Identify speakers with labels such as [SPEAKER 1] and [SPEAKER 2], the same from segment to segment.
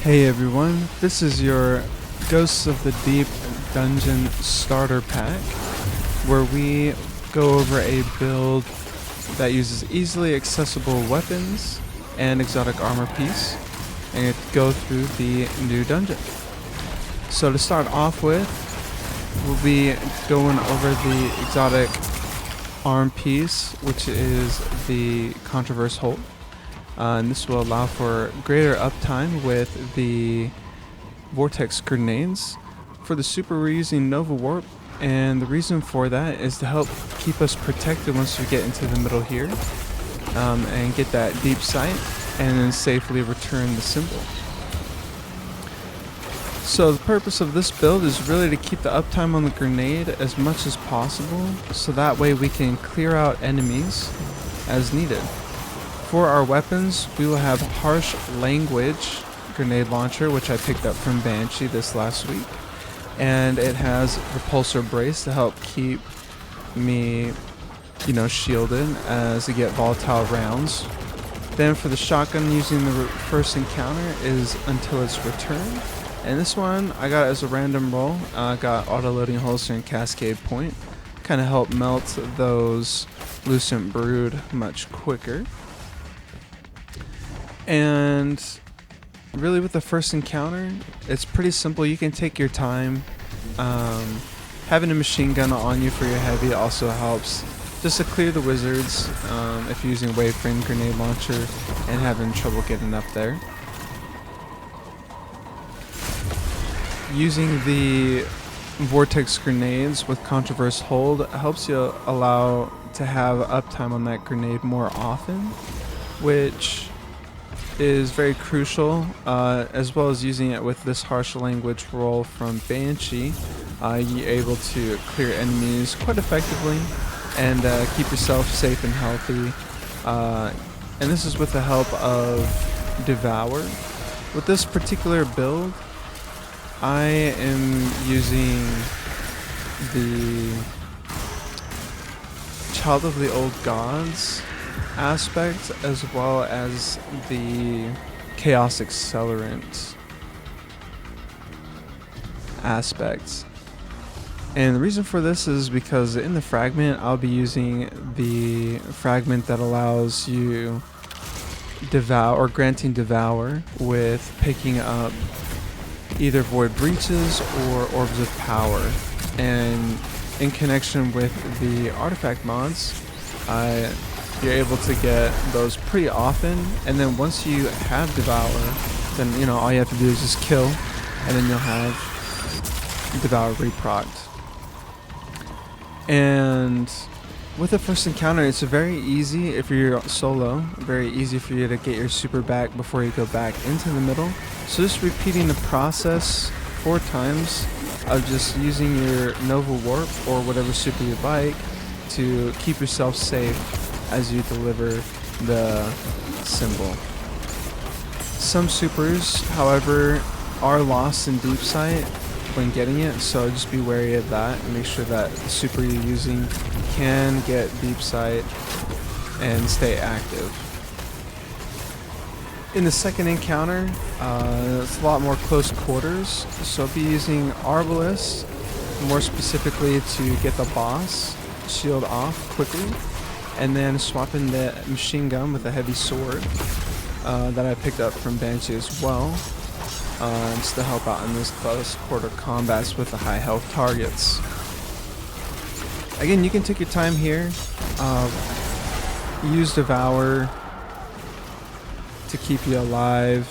[SPEAKER 1] Hey everyone, this is your Ghosts of the Deep Dungeon Starter Pack, where we go over a build that uses easily accessible weapons and exotic armor piece, and go through the new dungeon. So to start off with, we'll be going over the exotic arm piece, which is the Controverse Hold. And this will allow for greater uptime with the vortex grenades. For the super, we're using Nova Warp, and the reason for that is to help keep us protected once we get into the middle here, and get that deep sight, and then safely return the symbol. So the purpose of this build is really to keep the uptime on the grenade as much as possible, so that way we can clear out enemies as needed. For our weapons, we will have Harsh Language grenade launcher, which I picked up from Banshee this last week, and it has repulsor brace to help keep me, shielded as I get volatile rounds. Then for the shotgun, using the first encounter is until its return, and this one I got as a random roll. I got auto loading holster and cascade point, kind of help melt those lucent brood much quicker. And really with the first encounter, it's pretty simple. You can take your time. Having a machine gun on you for your heavy also helps just to clear the wizards if you're using waveframe grenade launcher and having trouble getting up there. Using the vortex grenades with Controverse Hold helps you allow to have uptime on that grenade more often, which is very crucial, as well as using it with this Harsh Language roll from Banshee. You're able to clear enemies quite effectively and keep yourself safe and healthy. And this is with the help of Devour. With this particular build, I am using the Child of the Old Gods aspect, as well as the Chaos Accelerant aspect. And the reason for this is because in the fragment, I'll be using the fragment that allows you devour, or granting devour, with picking up either void breaches or orbs of power. And in connection with the artifact mods, you're able to get those pretty often, and then once you have Devour, then all you have to do is just kill, and then you'll have Devour reprocced. And with the first encounter, it's very easy if you're solo, very easy for you to get your super back before you go back into the middle. So just repeating the process 4 times of just using your Nova Warp or whatever super you like to keep yourself safe as you deliver the symbol. Some supers, however, are lost in deep sight when getting it, so just be wary of that and make sure that the super you're using can get deep sight and stay active. In the second encounter, it's a lot more close quarters, so be using Arbalest, more specifically to get the boss shield off quickly, and then swapping the machine gun with a heavy sword that I picked up from Banshee as well, just to help out in this close quarter combats with the high health targets. Again, you can take your time here. Use Devour to keep you alive.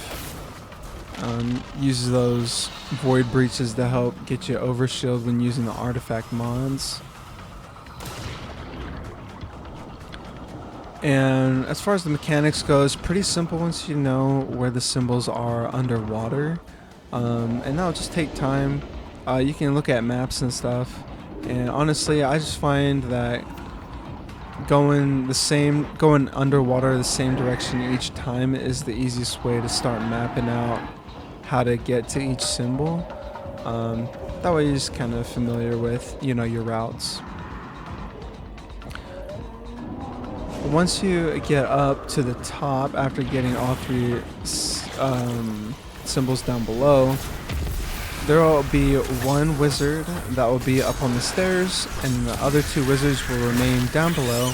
[SPEAKER 1] Use those void breaches to help get you overshield when using the artifact mods. And as far as the mechanics go, it's pretty simple once you know where the symbols are underwater. And that'll just take time. You can look at maps and stuff. And honestly, I just find that going underwater the same direction each time is the easiest way to start mapping out how to get to each symbol. That way you're just kind of familiar with, your routes. Once you get up to the top after getting all 3 symbols down below, there will be one wizard that will be up on the stairs, and the other two wizards will remain down below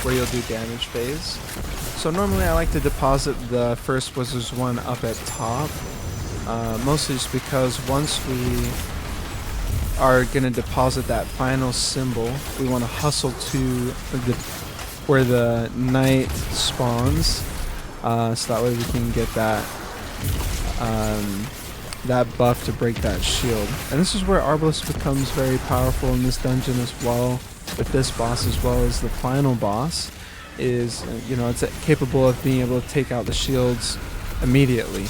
[SPEAKER 1] where you'll do damage phase. So normally I like to deposit the first wizard's one up at top, mostly just because once we are going to deposit that final symbol, we want to hustle to where the knight spawns, so that way we can get that that buff to break that shield. And this is where Arbalest becomes very powerful in this dungeon as well, with this boss as well as the final boss. Is, you know, it's capable of being able to take out the shields immediately,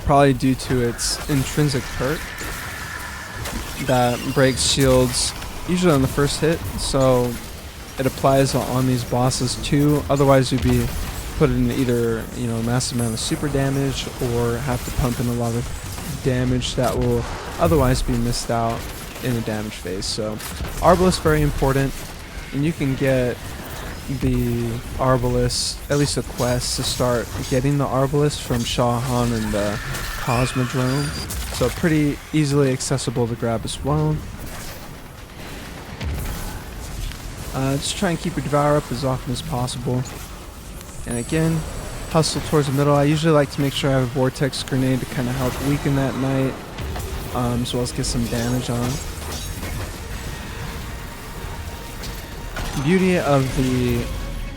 [SPEAKER 1] probably due to its intrinsic perk that breaks shields usually on the first hit, so it applies on these bosses too. Otherwise you'd be put in either, you know, a massive amount of super damage or have to pump in a lot of damage that will otherwise be missed out in the damage phase. So Arbalest very important, and you can get the Arbalest, at least a quest to start getting the Arbalest from Shahan and the Cosmodrome, so pretty easily accessible to grab as well. Just try and keep your Devour up as often as possible. And again, hustle towards the middle. I usually like to make sure I have a Vortex Grenade to kind of help weaken that knight, as well as get some damage on. Beauty of the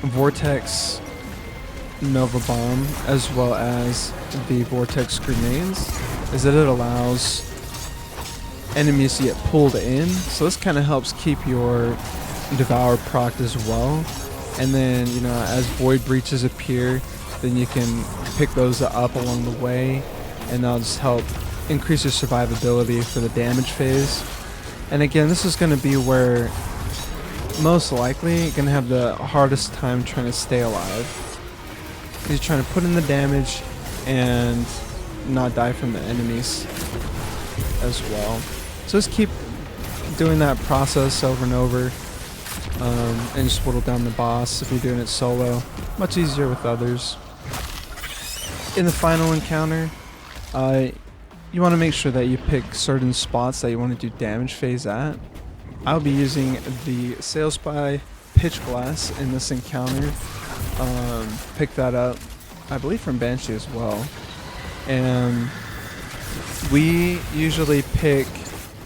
[SPEAKER 1] Vortex Nova Bomb as well as the Vortex Grenades is that it allows enemies to get pulled in, so this kind of helps keep your Devour procced as well. And then, you know, as void breaches appear, then you can pick those up along the way, and that'll just help increase your survivability for the damage phase. And again, this is going to be where most likely you're going to have the hardest time trying to stay alive. You're trying to put in the damage and not die from the enemies as well. So just keep doing that process over and over. And just whittle down the boss if you're doing it solo. Much easier with others. In the final encounter, you want to make sure that you pick certain spots that you want to do damage phase at. I'll be using the Sail Spy Pitch Glass in this encounter. Pick that up, I believe, from Banshee as well. And we usually pick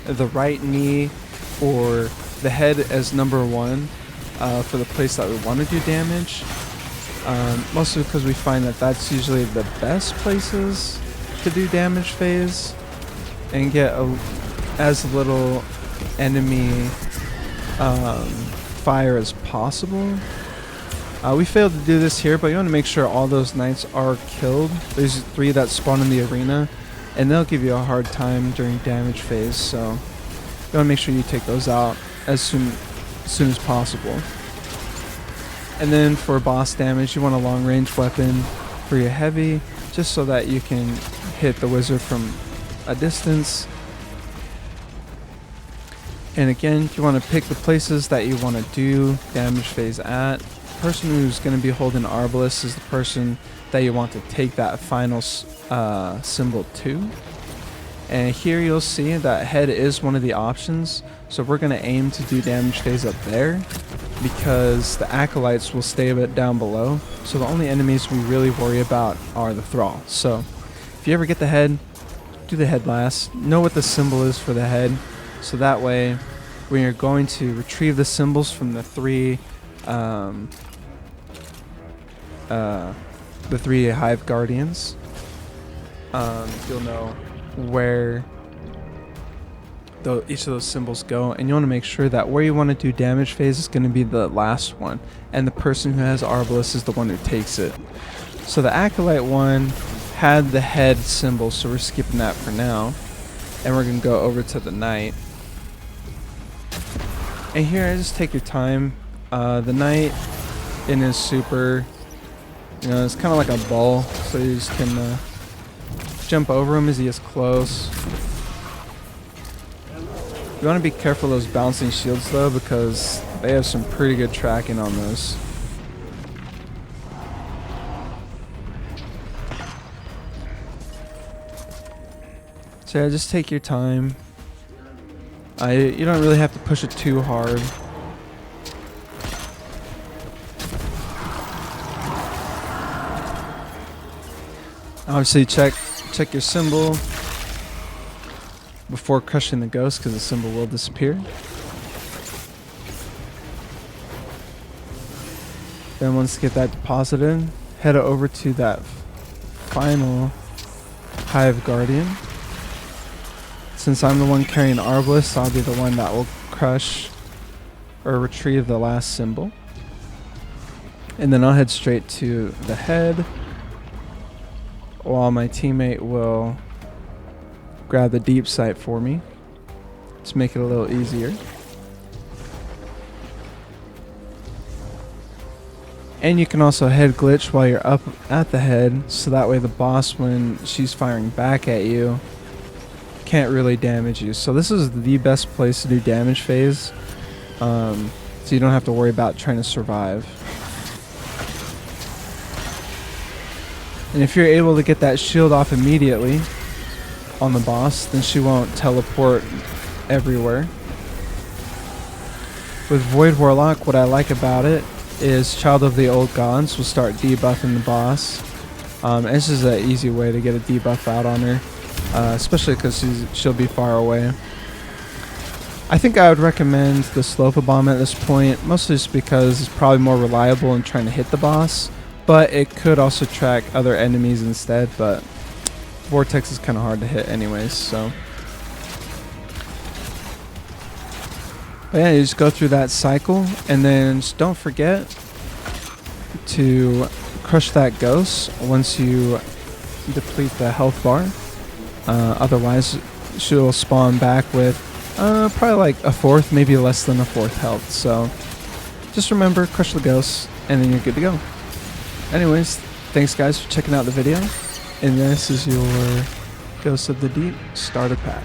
[SPEAKER 1] the right knee or the head as number one for the place that we want to do damage, mostly because we find that that's usually the best places to do damage phase and get as little enemy fire as possible. We failed to do this here, but you want to make sure all those knights are killed. There's 3 that spawn in the arena, and they'll give you a hard time during damage phase, so you want to make sure you take those out as soon as possible. And then for boss damage, you want a long range weapon for your heavy, just so that you can hit the wizard from a distance. And again, you want to pick the places that you want to do damage phase at. The person who's going to be holding Arbalest is the person that you want to take that final symbol to. And here you'll see that head is one of the options, so we're going to aim to do damage phase up there because the acolytes will stay a bit down below, so the only enemies we really worry about are the thralls. So if you ever get the head, do the head last. Know what the symbol is for the head, so that way when you're going to retrieve the symbols from the three hive guardians, you'll know where each of those symbols go, and you want to make sure that where you want to do damage phase is going to be the last one, and the person who has Arbalest is the one who takes it. So the acolyte one had the head symbol, so we're skipping that for now, and we're going to go over to the knight. And here, just take your time. The knight in his super, you know, it's kind of like a ball, so you just can jump over him as he gets close. You want to be careful of those bouncing shields though, because they have some pretty good tracking on those. So yeah, just take your time. You don't really have to push it too hard. Obviously check your symbol before crushing the ghost, because the symbol will disappear. Then once you get that deposited, head over to that final Hive Guardian. Since I'm the one carrying Arbalest, I'll be the one that will crush or retrieve the last symbol. And then I'll head straight to the head, while my teammate will grab the deep sight for me to make it a little easier. And you can also head glitch while you're up at the head, so that way the boss, when she's firing back at you, can't really damage you. So this is the best place to do damage phase, so you don't have to worry about trying to survive. And if you're able to get that shield off immediately on the boss, then she won't teleport everywhere. With Void Warlock, what I like about it is Child of the Old Gods will start debuffing the boss. And this is an easy way to get a debuff out on her, especially because she'll be far away. I think I would recommend the Slopa Bomb at this point, mostly just because it's probably more reliable in trying to hit the boss, but it could also track other enemies instead, but Vortex is kind of hard to hit anyways, so. But yeah, you just go through that cycle, and then just don't forget to crush that ghost once you deplete the health bar. Otherwise, she'll spawn back with probably like a fourth, maybe less than a fourth health. So just remember, crush the ghost, and then you're good to go. Anyways, thanks guys for checking out the video, and this is your Ghost of the Deep starter pack.